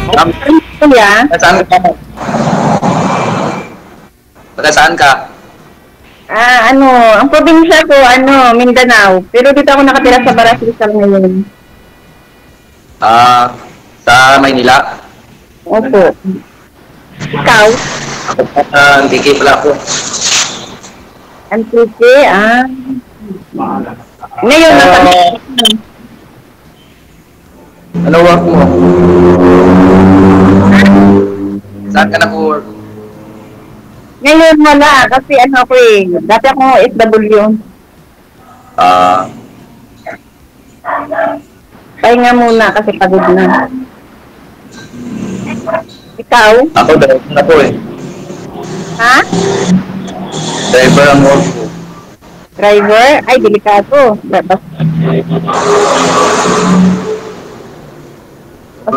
Ma'am, Kuya? saan ka? Taga saan ka? Ang probinsya ko, Mindanao. Pero dito ako nakatira sa Baras Rizal ngayon. Sa Maynila. Opo. Ikaw? Hindi pala ako. Antique, Ngayon, nasa Ano work mo? Saan ka nag-work? Ngayon wala, kasi ako dati ako SW. Pahinga muna kasi pagod na. Ikaw? Ako, driver na po eh. Ha? Driver ang work ko. Driver? Ay, delikado. Basta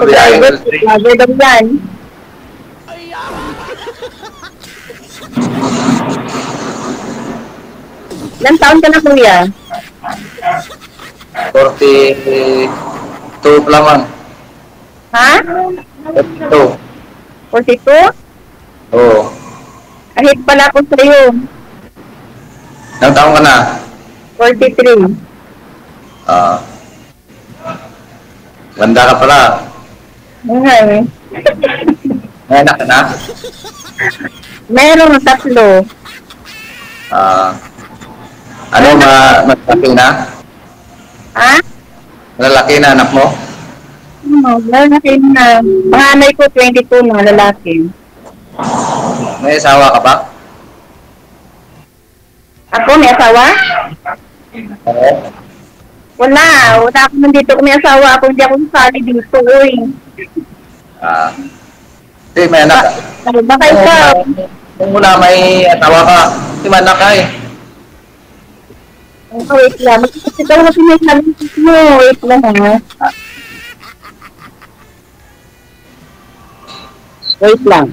driver, driver daw yan. Ilang taon ka na, kuya? 42 lamang. Ha? 42. 42? Oo. Ahit pala ako sa'yo. Ilang taon ka na? 43. Ganda ka pala. Okay. May anak ka na? Meron 3. Malaki na? Ha? Malalaki na anak mo? Lalaki na. Panganay ko 22 na lalaki. May asawa ka ba? Ako, may asawa? Oo. Wala ako nandito. Kung may asawa ako, hindi ako sasali dito, uy. Hindi, may anak ka. Baka ikaw. Kung muna may asawa ka, hindi may anak ka eh. Wait lang. Ikaw kasi may sabi mo. Wait lang, ha? Wait lang.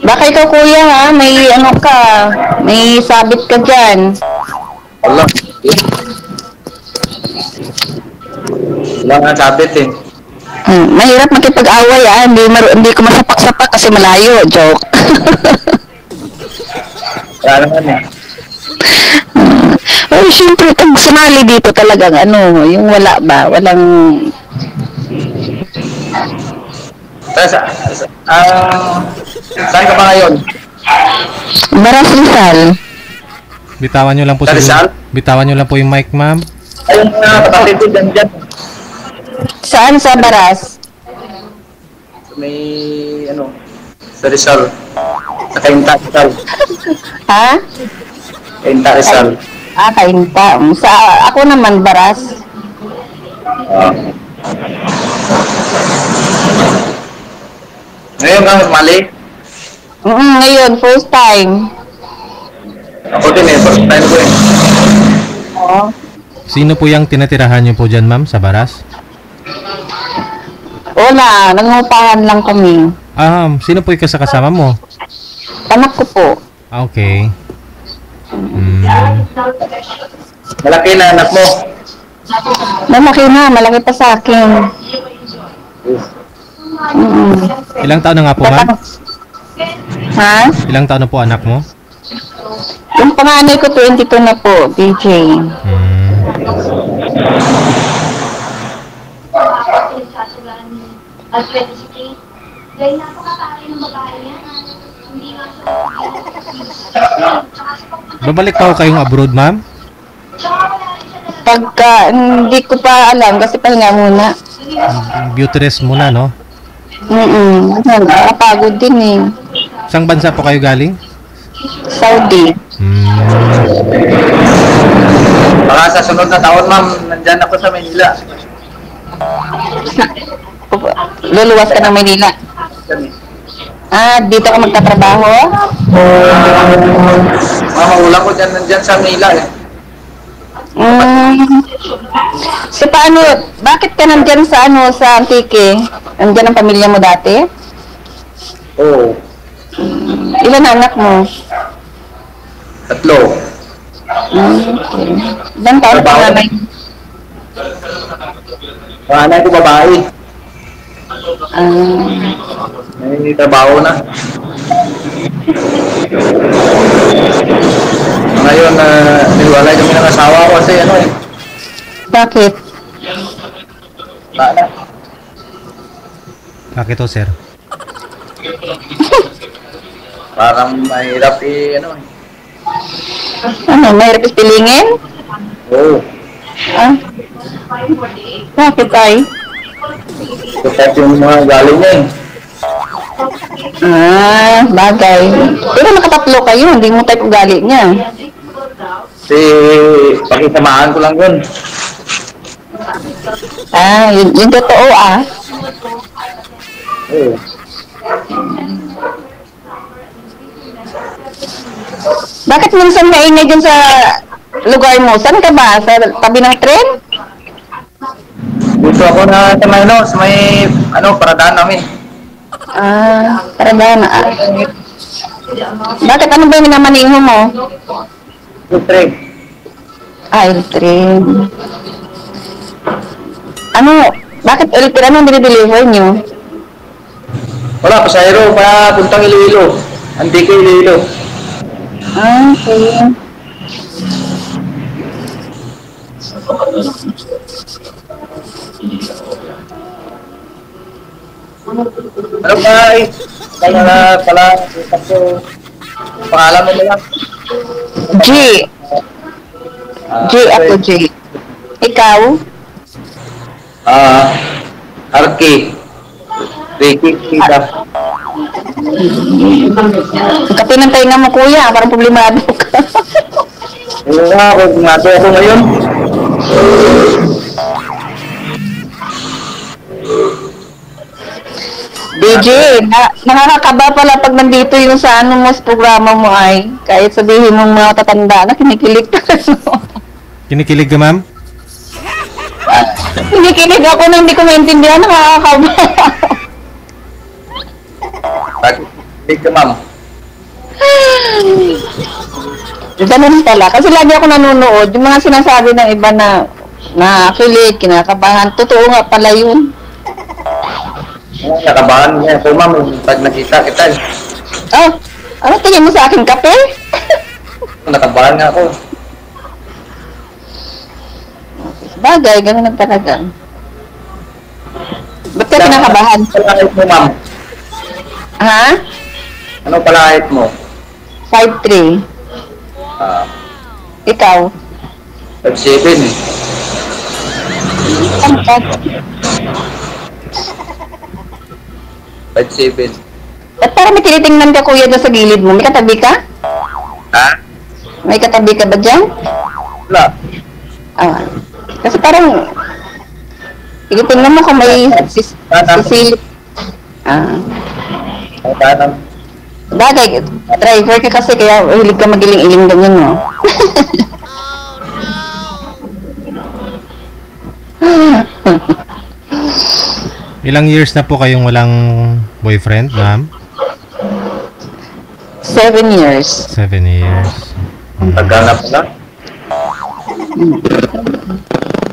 Baka ikaw, kuya, ha? May ka. May sabit ka dyan. Wala. Wala nga sabit eh. Mahirap makipag-away, hindi ko masapak-sapak kasi malayo. Joke. Wala naman eh. Siyempre, pag sumali dito talagang yung wala ba? Walang... Saan ka ba ngayon? Baras Rizal. Bitawan nyo lang po bitawan nyo lang po yung mic, ma'am. Ayun nga, kapatid ko dyan. Saan sa Baras? May, sa Rizal. Sa Kainta Rizal. Ha? Kainta Rizal. Kainta. Ako naman, Baras. Ngayon ka, mali? Ngayon, first time. Ako din eh, first time ko eh. Oo. Sino po yung tinatirahan nyo po dyan, ma'am, sa Baras? Wala, nangungupahan lang kami. Sino po yung kasama mo? Anak ko po. Okay. Malaki na anak mo. Malaki pa sa akin. Ilang taon na nga po, ma'am? Ha? Ilang taon na po anak mo? Yung panganay ko 22 na po, DJ. Babalik pa ako kayong abroad, ma'am? Pagka, hindi ko pa alam kasi pahinga muna. Beauty rest muna, no? Nakapagod din eh. Saan bansa po kayo galing? Saudi. Baka sa sunod na taon, ma'am, nandyan ako sa Manila. Luluwas ka ng Manila. Dito ka magtatrabaho? Magulang ko nandyan sa Manila eh. So paano, bakit ka nandyan sa sa Antique? Nandyan ang pamilya mo dati? Oo. Ilan anak mo? Tatlo. Okay. Ilang taon pa nanay? Panganay ko babae. Ah, May trabaho na. Ngayon, niwalay kami ng asawa ko kasi ano eh. bakit? Wala. Bakit to, sir? Parang mahirap ano eh. Ano, mahirap ispilingin? Oo. Ah, bakit ay? Protect yung mga galing niya eh. Ah, bagay. Pero nakatatlo kayo, hindi mo type ugali niya. Kasi pakisamahan ko lang yun. Ah, yun totoo ah. Oo. Bakit minsan maingay dyan sa lugar mo? Saan ka ba? Sa tabi ng tren? Dito ako na sa may paradaan namin. Ah, para ba na? Bakit ano ba yung minamaniho mo? Siyempre, Ah, tren. Ano? Bakit ulit ano dinideliver nyo? wala, pasahero para puntang Iloilo. Andike Iloilo. Ah, okay. Ano ba eh? Pala, ko, pangalan mo lang. G. G ako, G. Ikaw? Arki. Ricky, kita. Kape ng tainga mo, kuya. Parang problemado ka. Oo nga, kung nato ako ngayon. DJ, nakakakaba pala pag nandito yung sa ano mo, sa programa mo ay. Kahit sabihin mong mga tatanda na kinikilig ka. Kinikilig ka, ma'am? Kinikilig ako na hindi ko maintindihan, nakakakaba. Big ka, ma'am. Ganun pala. Kasi lagi ako nanonood, yung mga sinasabi ng iba na nakakilig, kinakabahan. Totoo nga pala yun. Nakabahan niya ako, ma'am, pag nakita kita. Oh, ano tingin mo sa aking kape? Nakabahan nga ako. Bagay, ganun na talaga. Ba't ka kinakabahan? Ano palahit mo, ma'am? Ha? Ano palahit mo? 5'3". Ikaw? 5'7". Ano ka? 5'7". At parang may tinitingnan ka kuya doon sa gilid mo. May katabi ka? Ha? May katabi ka ba dyan? Wala. Ah. Kasi parang tinitingnan mo kung may sisilip. Ah. Tanang. Bagay, driver ka kasi kaya hilig ka magiling-iling ganyan mo. Ilang years na po kayong walang boyfriend, ma'am? 7 years. 7 years. Tagal na pala.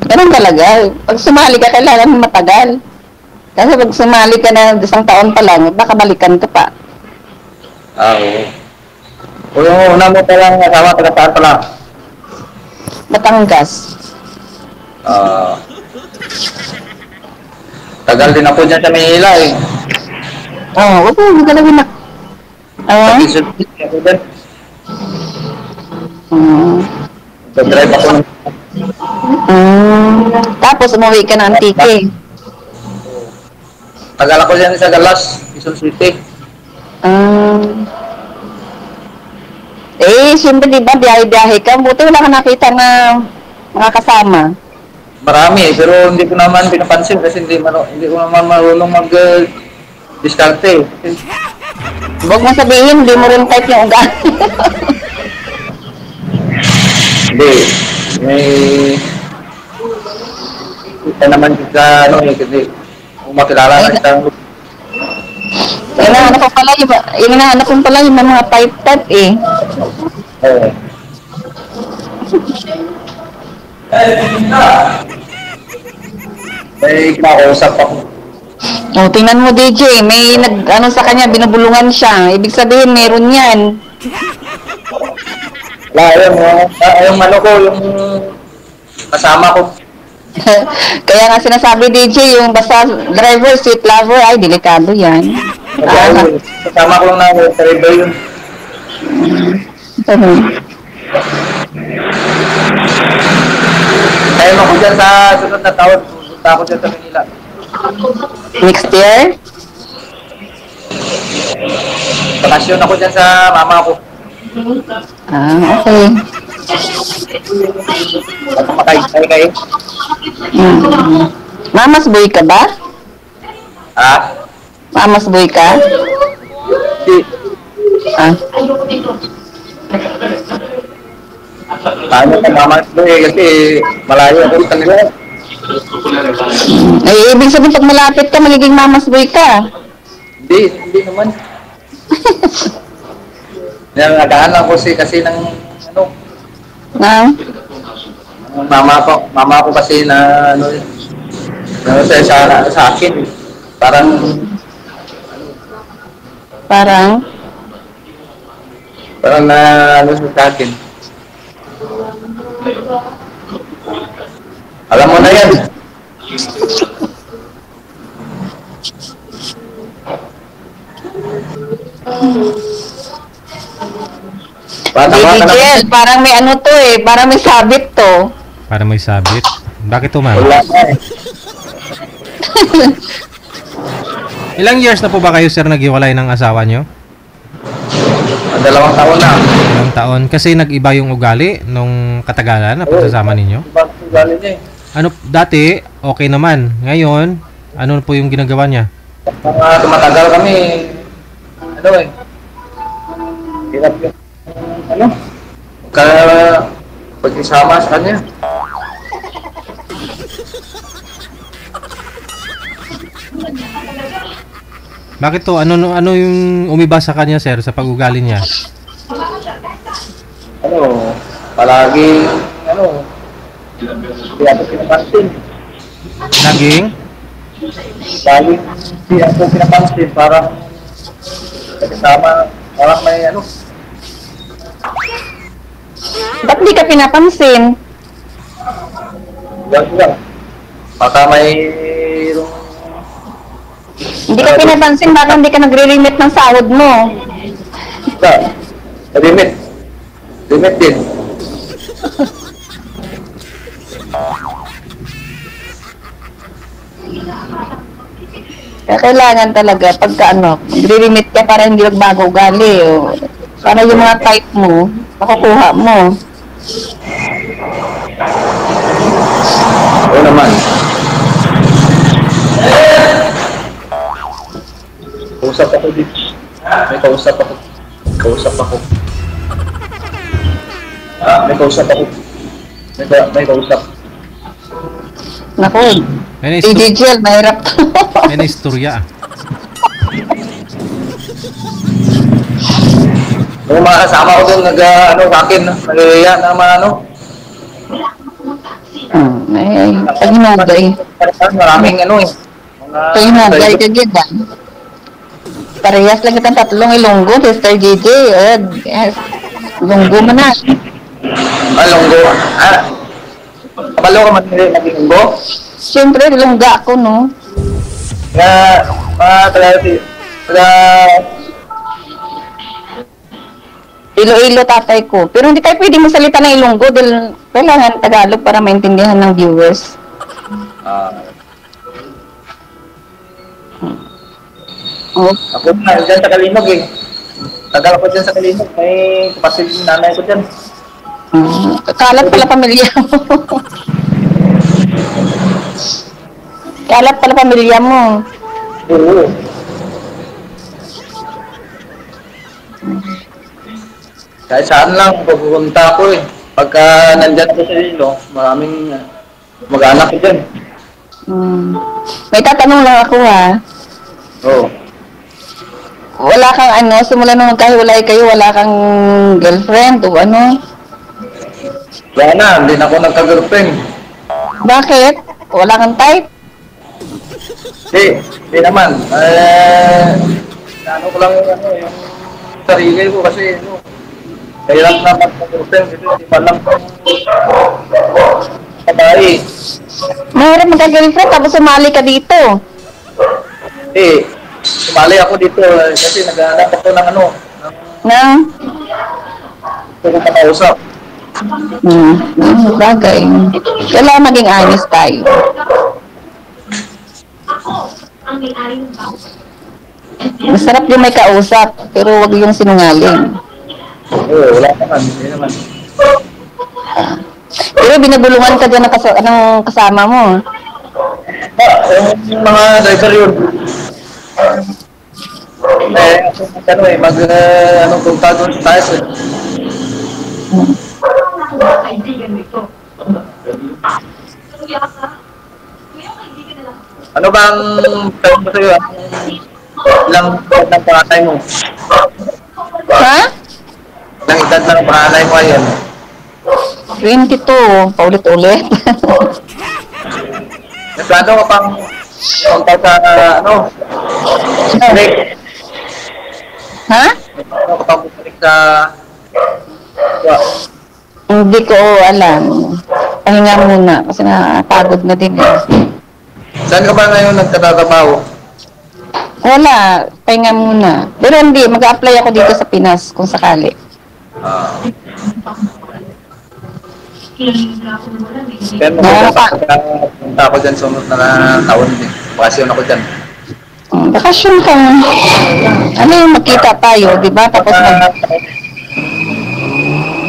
Ganun talaga. Pag sumali ka, kailangan mo matagal. Kasi pag sumali ka na 1 taon pa lang, baka balikan ka pa. Oo. O yung una mo palang asawa, taga-saan pala? Batangas. Tagal din ako dyan sa Manila eh. Oo, wag mo galawin na. Ah? Pag-isulpit ako dyan. Pag-drive ako ng... Tapos umuwi ka na Antique. Tagal ako dyan sa Galas, Quezon City. Siyempre di ba, biyahe-biyahe ka. Buti wala ka nakita na mga kasama. Marami eh, pero hindi ko naman pinapansin kasi hindi ko naman marunong mag-diskarte. Huwag mo sabihin, hindi mo rin type yung ugali. Hindi. Kita naman sa kasi kung makilala na isang Inahanap ko pala yung mga type eh. Oo. May kinakausap ako. O, tingnan mo, DJ. May ano sa kanya, binubulungan siya. Ibig sabihin, meron yan. Wala, yung ano ko, yung kasama ko. Kaya nga sinasabi, DJ, yung basta driver, seat lover, ay, delikado yan. Kasama ko lang na driver yun. Kaya mo ko dyan sa sunod na taon. Punta ako dyan sa Manila. Next year? Bakasyon ako dyan sa mama ko. Okay. Makikay kayo. Mamas boy ka ba? Ha? Mamas boy ka? Hindi. Ano ka mama ko kasi malayo ako sa kanila. Ay, ibig sabihin pag malapit ka, magiging mamas boy ka. Hindi naman. Nalagaan lang ko kasi ng ano, Na? mama ko kasi na ano sa akin. Parang na ano sa akin. Alam mo na yan. Jel, parang may ano to eh, parang may sabit to. Para may sabit. Bakit to, ma'am? Wala na eh. Ilang years na po ba kayo, sir, naghiwalay ng asawa nyo? 2 taon na. Ilang taon? Kasi nag-iba yung ugali nung katagalan na pagsasama ninyo? Iba ugali niya eh. Ano, dati, okay naman. Ngayon, ano po yung ginagawa niya? Mga tumatagal kami, ano eh. Hirap yung, ano, pag-isama sa kanya. Bakit to? Ano yung umiba sa kanya, sir, sa pag-ugali niya? Ano, palagi, ano, hindi ako pinapansin. Naging? Lagi, hindi ako pinapansin, parang kasama, parang may ano. Ba't di ka pinapansin? Lang. Baka may Hindi ka pinapansin, baka hindi ka nagre-remit ng sahod mo. limit. Limit din. Kaya kailangan talaga, pagka ano, magre-remit ka para hindi magbago ugali. O, para yung mga type mo, makukuha mo. Oo naman. Kausap ako dito. May kausap ako. Kausap ako. May kausap ako. May kausap. Naku, May DJL, mahirap to. may istorya. Yung mga kasama ko doon, ano, sa akin, nag-iaya na mga ano. Pag hinagay. Maraming ano eh. Pag hinagay ka ganda. Parehas lang kitang tatlong ilonggo, Sister JJ. Yes. Ilonggo mo na. Longgo. Kapalo ka maging longgo? Siyempre, ilongga ako, no? Ilo-ilo tatay ko. Pero hindi kayo pwede masalita ng ilonggo dahil kailangan Tagalog para maintindihan ng viewers. Ako na, dyan sa Kalinog eh. Tagal ako dyan sa Kalinog. May kapatid ng nanay ko dyan. Kalat pala pamilya mo. Kalat pala pamilya mo. Oo. Kahit saan lang, pupunta ako eh. Pagka nandyan ko sa ilo, maraming mag-anak ko dyan. May tatanong lang ako ha. Oo. Wala kang ano, simula nung magkahiwalay kayo, wala kang girlfriend o ano? Wala na, hindi na ako nagka-girlfriend. Bakit? Wala kang type? Hindi naman. Ano ko lang yung sarili ko kasi kailangan na mag-girlfriend kasi hindi pa lang babae. Mahirap magka-girlfriend tapos sumali ka dito. Sumali ako dito kasi naghahanap ako ng Na? gusto ko makausap. Bagay. Kailangan maging honest tayo. Masarap yung may kausap, pero wag yung sinungaling. Wala naman, hindi naman. Pero binabulungan ka dyan ng kasama mo. Yung mga driver yun. Punta doon sa taas eh. Ano bang tanong mo sa'yo? Ilang edad ng panganay mo? Ha? Ilang edad ng panganay mo ngayon? 22. Paulit-ulit. May plano ka pang punta sa break? Ha? May plano ka pang bumalik sa Hindi ko alam. Pahinga muna kasi napagod na din eh. Saan ka ba ngayon nagtatrabaho? Wala, pahinga muna. Pero hindi, mag-a-apply ako dito sa Pinas kung sakali. Kaya punta ako dyan sunod na taon din. Bakasyon ako dyan. Bakasyon ka. Ano yung makita tayo, di ba? Tapos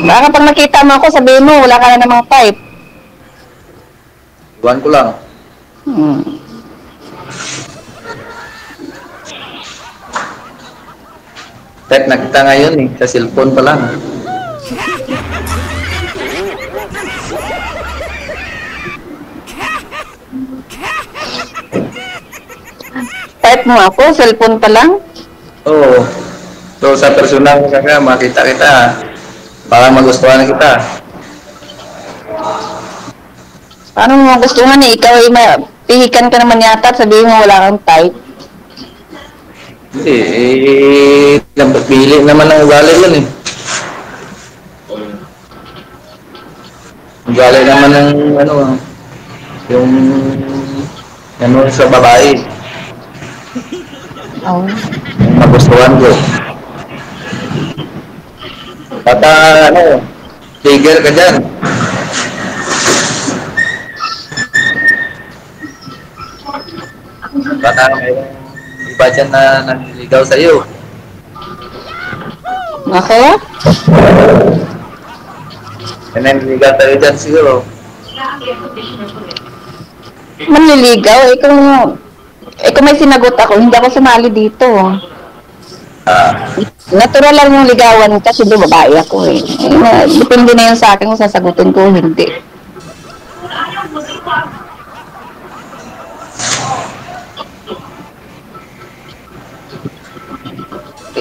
baka pag nakita mo ako, sabihin mo, wala ka na namang type. Iwan ko lang. Type nakita ngayon eh, sa cellphone pa lang. Type mo ako, cellphone pa lang? Oo. So sa personal kaya makita kita. Para magustuhan kita. Paano mo magustuhan eh? Ikaw ay pihikan ka naman yata at sabihin mo wala kang type. Hindi, pili naman ng ugali yun eh. Ugali naman ng yung sa babae. Oh. Yung magustuhan ko. Bata, trigger ka dyan. Baka mayroong iba dyan na nanliligaw sa'yo. Ako? May nanliligaw sa'yo dyan siguro. Manliligaw? Kung may sinagot ako, hindi ako sumali dito. Natural lang yung ligawan kasi babae ako eh. Depende na yun sa akin kung sasagutin ko o hindi.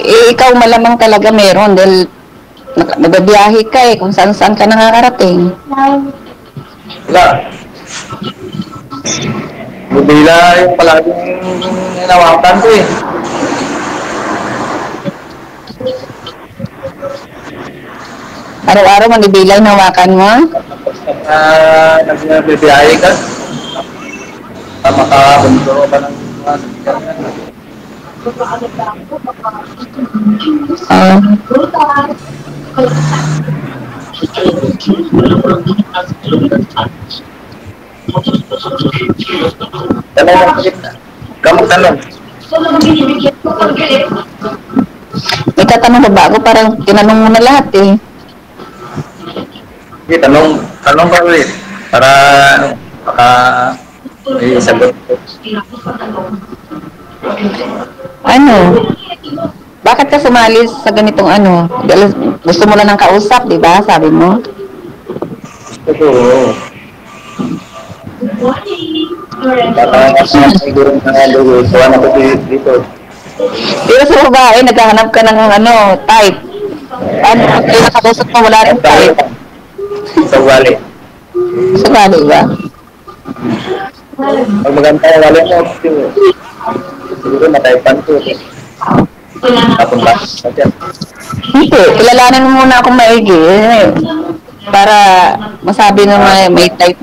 Ikaw malamang talaga meron dahil nagbabiyahe ka eh kung saan-saan ka nakakarating. Wala. Bubila yung palaging hinawakan ko eh. Araw-araw manibilang hawakan mo? Nagbibiyahe ka. Makakabunduro ka ng mga sasakyan. Kamu tanong. May tatanong ba bago? Parang tinanong mo na lahat eh. Sige, tanong ka ulit. Para sagot ko. Ano? Bakit ka sumali sa ganitong Dahil gusto mo lang ng kausap, di ba? Sabi mo. Ito. Baka siguro na lugo. Tuwan ako dito. Pero sa babae, naghahanap ka ng type. Ano, pag kayo nakausap mo, wala rin type. Sa ugali. Sabali ba? Pag maganda yung ugali mo, siguro mataypan ko. Tapos ba? Hindi, kilalanin mo muna akong maigi. Para masabi na may type.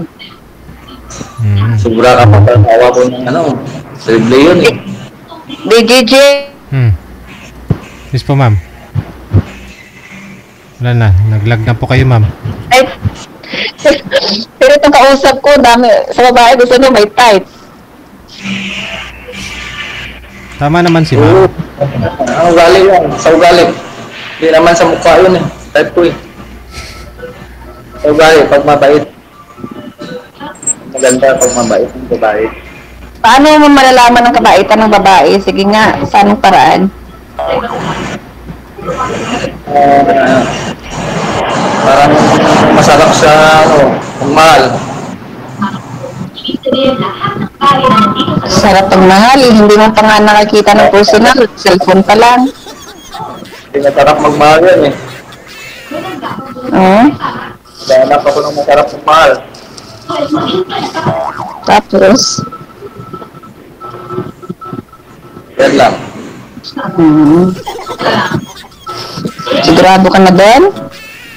Sobra ka pagkakawa ko ng Sable yun eh. DJJ. Yes po, ma'am. Wala na. Naglag na po kayo, ma'am. Ay, pero itong kausap ko, dami, sa babae gusto nyo may type. Tama naman si ma'am. Ang ugali yan. Sa ugali. Hindi naman sa mukha yun eh. Type ko eh. Sa ugali, pag mabait. Maganda pag mabait ng babae. Paano mo malalaman ng kabaitan ng babae? Sige nga, sa anong paraan? Parang masarap sa magmahal. Sarap pagmahal, hindi mo pa nga nakakita ng personal, cellphone pa lang. Hindi masarap magmahal yan eh. Oo. Dahanap ako ng masarap magmahal. Tapos, Yan lang. sigurado ka na doon?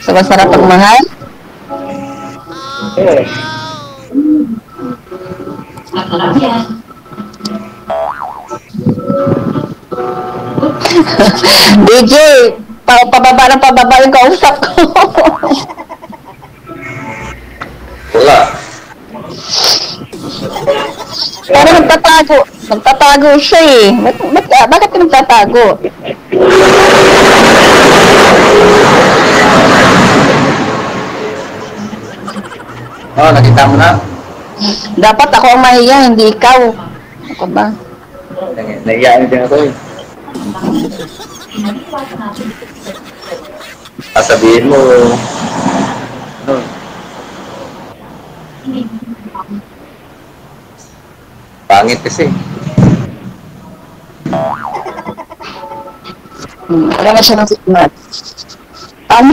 Sa masarap pagmahal? Eh, DJ, pababa yung kausap ko. wala. Pero nagtatago siya eh. Bakit ka nagtatago? Nakita mo na. Dapat ako ang mahiya, hindi ikaw. Ako ba? Naiyaan din ako eh. Sabihin mo, pangit kasi. Wala na siya ng signal.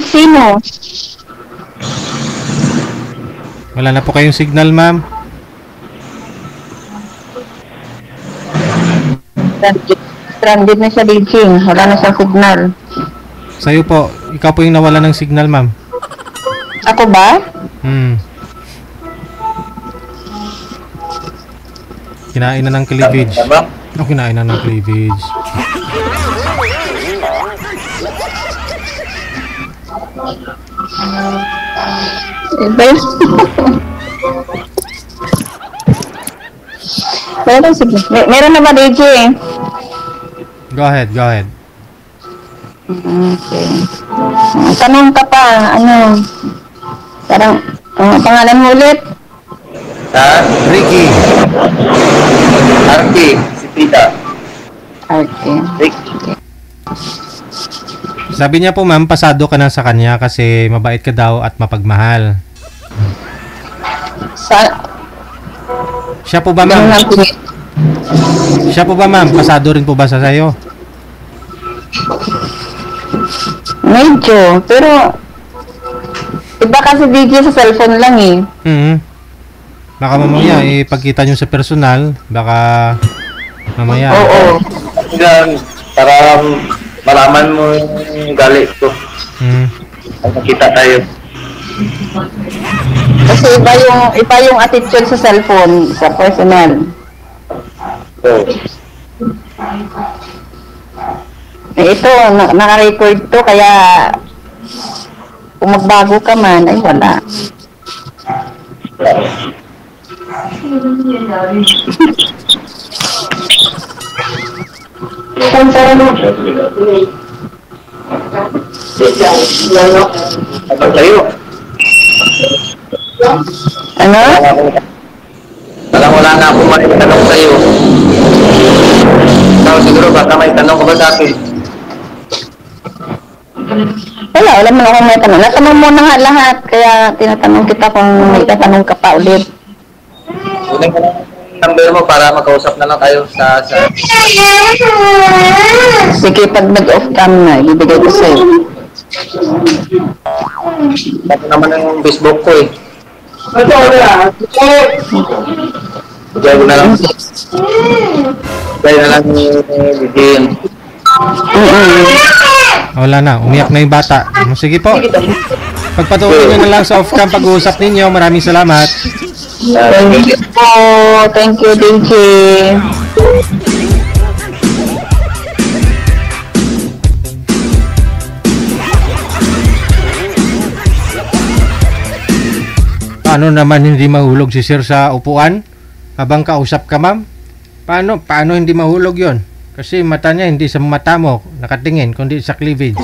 Sino? Wala na po kayong signal, ma'am. Stranded na siya, DJ. Wala na siyang signal. Sa'yo po. Ikaw po yung nawala ng signal, ma'am. Ako ba? Kinain na ng cleavage. Tama? Kinain na ng cleavage. Iba yun. Meron na ba, DJ? Go ahead. Okay. Tanong ka pa, parang, pangalan mo ulit? Ricky. Arky, si Tita. Okay. Ricky. Sabi niya po, ma'am, pasado ka na sa kanya kasi mabait ka daw at mapagmahal. Siya po ba, ma'am? Siya po ba, ma'am? Pasado rin po ba sa sayo? Medyo, pero iba kasi DJ sa cellphone lang eh. Baka mamaya, pagkita nyo sa personal, baka mamaya. Oo. Yan, para malaman mo yung galit ko. Pag nakita tayo. Kasi iba yung attitude sa cellphone, sa personal. So, Ito, naka-record to, kaya kung magbago ka man, ay wala. ano tayo? Ano? Parang wala na akong may tanong sa'yo. Ikaw siguro baka may tanong ka ba sa akin? Wala man akong may tanong. Natanong mo na nga lahat, kaya tinatanong kita kung may tatanong ka pa ulit. Kunin ko lang yung number mo para makausap na lang tayo sa Sige, pag nag-off cam na, ibibigay ko sa'yo. Baka naman yung Facebook ko eh. Bigay ko na lang. Bigay na lang ni Bigin. Wala na, umiyak na yung bata. Sige po. Pagpatuloy nyo na lang sa off-cam pag-uusap ninyo. Maraming salamat. Thank you po. Thank you, Dinky. Paano naman hindi mahulog si sir sa upuan habang kausap ka, ma'am? Paano hindi mahulog yon? Kasi mata niya hindi sa mata mo nakatingin kundi sa cleavage.